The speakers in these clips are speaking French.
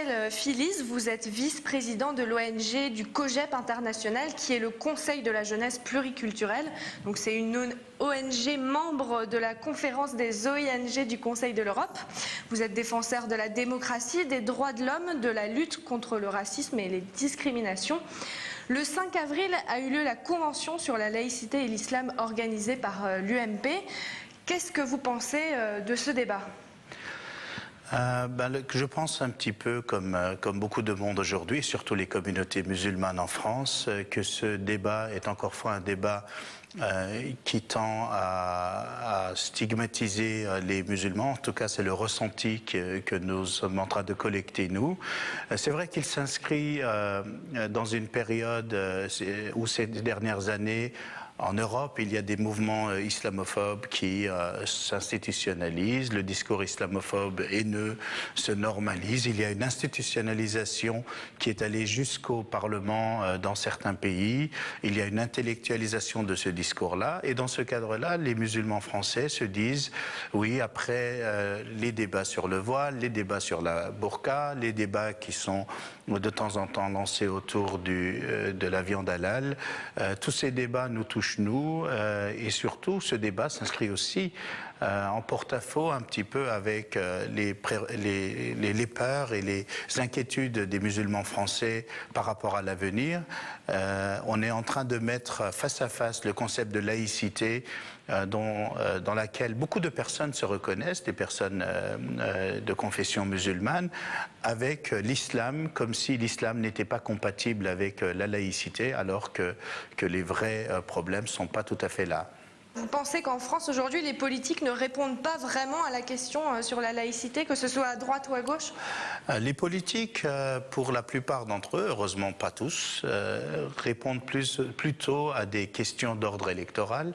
m'appelle Phyllis, vous êtes vice-président de l'ONG du COGEP International, qui est le Conseil de la jeunesse pluriculturelle. Donc c'est une ONG membre de la conférence des ONG du Conseil de l'Europe. Vous êtes défenseur de la démocratie, des droits de l'homme, de la lutte contre le racisme et les discriminations. Le 5 avril a eu lieu la convention sur la laïcité et l'islam organisée par l'UMP. Qu'est-ce que vous pensez de ce débat ? Je pense un petit peu comme beaucoup de monde aujourd'hui, surtout les communautés musulmanes en France, que ce débat est encore fois un débat qui tend à stigmatiser les musulmans. En tout cas, c'est le ressenti que nous sommes en train de collecter, nous. C'est vrai qu'il s'inscrit dans une période où ces dernières années, en Europe, il y a des mouvements islamophobes qui s'institutionnalisent, le discours islamophobe haineux se normalise, il y a une institutionnalisation qui est allée jusqu'au Parlement dans certains pays, il y a une intellectualisation de ce discours-là, et dans ce cadre-là, les musulmans français se disent, oui, après les débats sur le voile, les débats sur la burqa, les débats qui sont de temps en temps lancés autour de la viande halal, tous ces débats nous touchent nous, et surtout ce débat s'inscrit aussi en porte-à-faux un petit peu avec les peurs et les inquiétudes des musulmans français par rapport à l'avenir. On est en train de mettre face à face le concept de laïcité dans laquelle beaucoup de personnes se reconnaissent, des personnes de confession musulmane, avec l'islam, comme si l'islam n'était pas compatible avec la laïcité, alors que les vrais problèmes ne sont pas tout à fait là. Vous pensez qu'en France, aujourd'hui, les politiques ne répondent pas vraiment à la question sur la laïcité, que ce soit à droite ou à gauche ? Les politiques, pour la plupart d'entre eux, heureusement pas tous, répondent plutôt à des questions d'ordre électoral.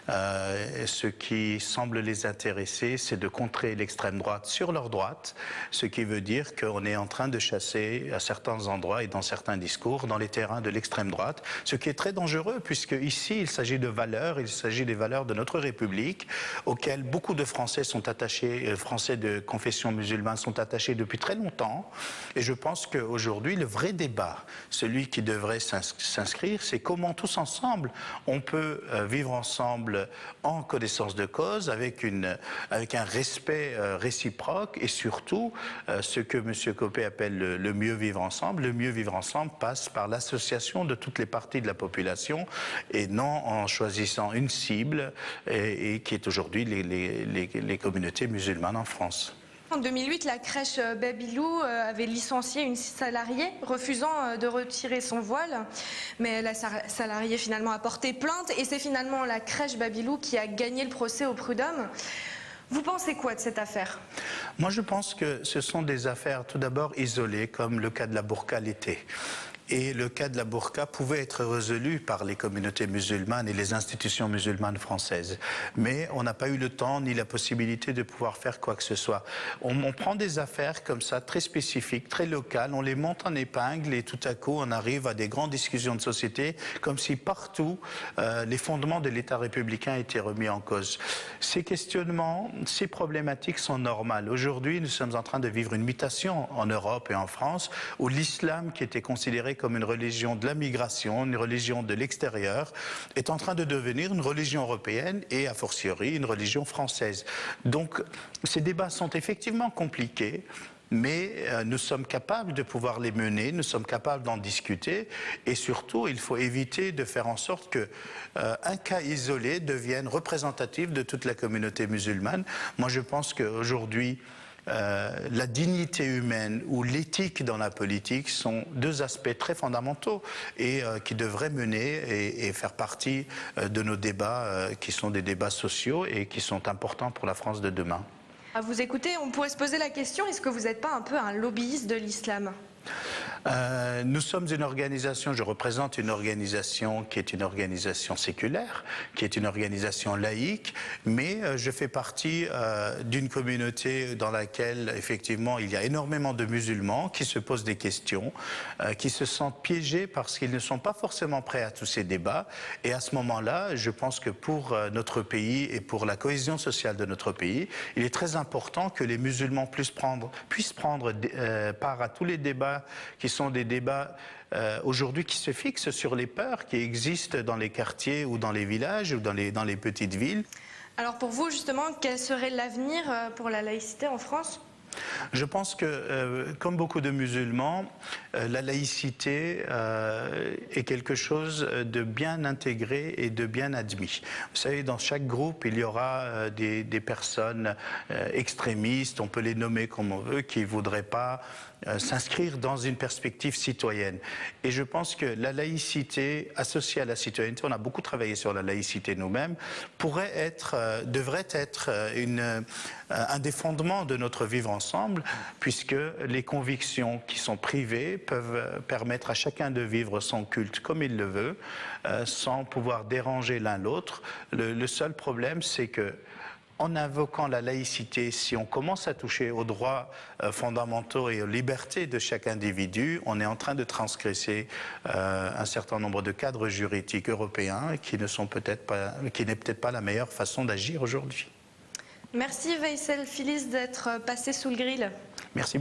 Ce qui semble les intéresser, c'est de contrer l'extrême droite sur leur droite, ce qui veut dire qu'on est en train de chasser à certains endroits et dans certains discours dans les terrains de l'extrême droite, ce qui est très dangereux puisque ici il s'agit de valeurs, il s'agit des valeurs de notre République auxquelles beaucoup de Français sont attachés, Français de confession musulmane sont attachés depuis très longtemps, et je pense qu'aujourd'hui le vrai débat, celui qui devrait s'inscrire, c'est comment tous ensemble on peut vivre ensemble en connaissance de cause, avec un respect réciproque, et surtout ce que M. Copé appelle le mieux vivre ensemble. Le mieux vivre ensemble passe par l'association de toutes les parties de la population et non en choisissant une cible et qui est aujourd'hui les communautés musulmanes en France. En 2008, la crèche Babylou avait licencié une salariée refusant de retirer son voile, mais la salariée finalement a porté plainte et c'est finalement la crèche Babylou qui a gagné le procès au prud'homme. Vous pensez quoi de cette affaire ? Moi, je pense que ce sont des affaires tout d'abord isolées, comme le cas de la burqa l'était. Et le cas de la burqa pouvait être résolu par les communautés musulmanes et les institutions musulmanes françaises. Mais on n'a pas eu le temps ni la possibilité de pouvoir faire quoi que ce soit. On prend des affaires comme ça, très spécifiques, très locales, on les monte en épingle et tout à coup on arrive à des grandes discussions de société, comme si partout les fondements de l'État républicain étaient remis en cause. Ces questionnements, ces problématiques sont normales. Aujourd'hui, nous sommes en train de vivre une mutation en Europe et en France, où l'islam, qui était considéré comme une religion de la migration, une religion de l'extérieur, est en train de devenir une religion européenne et, a fortiori, une religion française. Donc, ces débats sont effectivement compliqués, mais nous sommes capables de pouvoir les mener, nous sommes capables d'en discuter, et surtout, il faut éviter de faire en sorte qu'un cas isolé devienne représentatif de toute la communauté musulmane. Moi, je pense qu'aujourd'hui, la dignité humaine ou l'éthique dans la politique sont deux aspects très fondamentaux et qui devraient mener et faire partie de nos débats qui sont des débats sociaux et qui sont importants pour la France de demain. À vous écouter, on pourrait se poser la question, est-ce que vous n'êtes pas un peu un lobbyiste de l'islam ? Nous sommes une organisation, je représente une organisation qui est une organisation séculaire, qui est une organisation laïque, mais je fais partie d'une communauté dans laquelle effectivement il y a énormément de musulmans qui se posent des questions, qui se sentent piégés parce qu'ils ne sont pas forcément prêts à tous ces débats. Et à ce moment-là, je pense que pour notre pays et pour la cohésion sociale de notre pays, il est très important que les musulmans puissent prendre part à tous les débats qui sont des débats aujourd'hui qui se fixent sur les peurs qui existent dans les quartiers ou dans les villages ou dans les petites villes. Alors pour vous, justement, quel serait l'avenir pour la laïcité en France ? Je pense que, comme beaucoup de musulmans, la laïcité est quelque chose de bien intégré et de bien admis. Vous savez, dans chaque groupe, il y aura des personnes extrémistes, on peut les nommer comme on veut, qui ne voudraient pas s'inscrire dans une perspective citoyenne. Et je pense que la laïcité associée à la citoyenneté, on a beaucoup travaillé sur la laïcité nous-mêmes, devrait être un des fondements de notre vivre ensemble, puisque les convictions qui sont privées peuvent permettre à chacun de vivre son culte comme il le veut, sans pouvoir déranger l'un l'autre. Le seul problème, c'est que en invoquant la laïcité, si on commence à toucher aux droits fondamentaux et aux libertés de chaque individu, on est en train de transgresser un certain nombre de cadres juridiques européens qui n'est peut-être pas la meilleure façon d'agir aujourd'hui. Merci Veysel Filiz d'être passé sous le grill. Merci.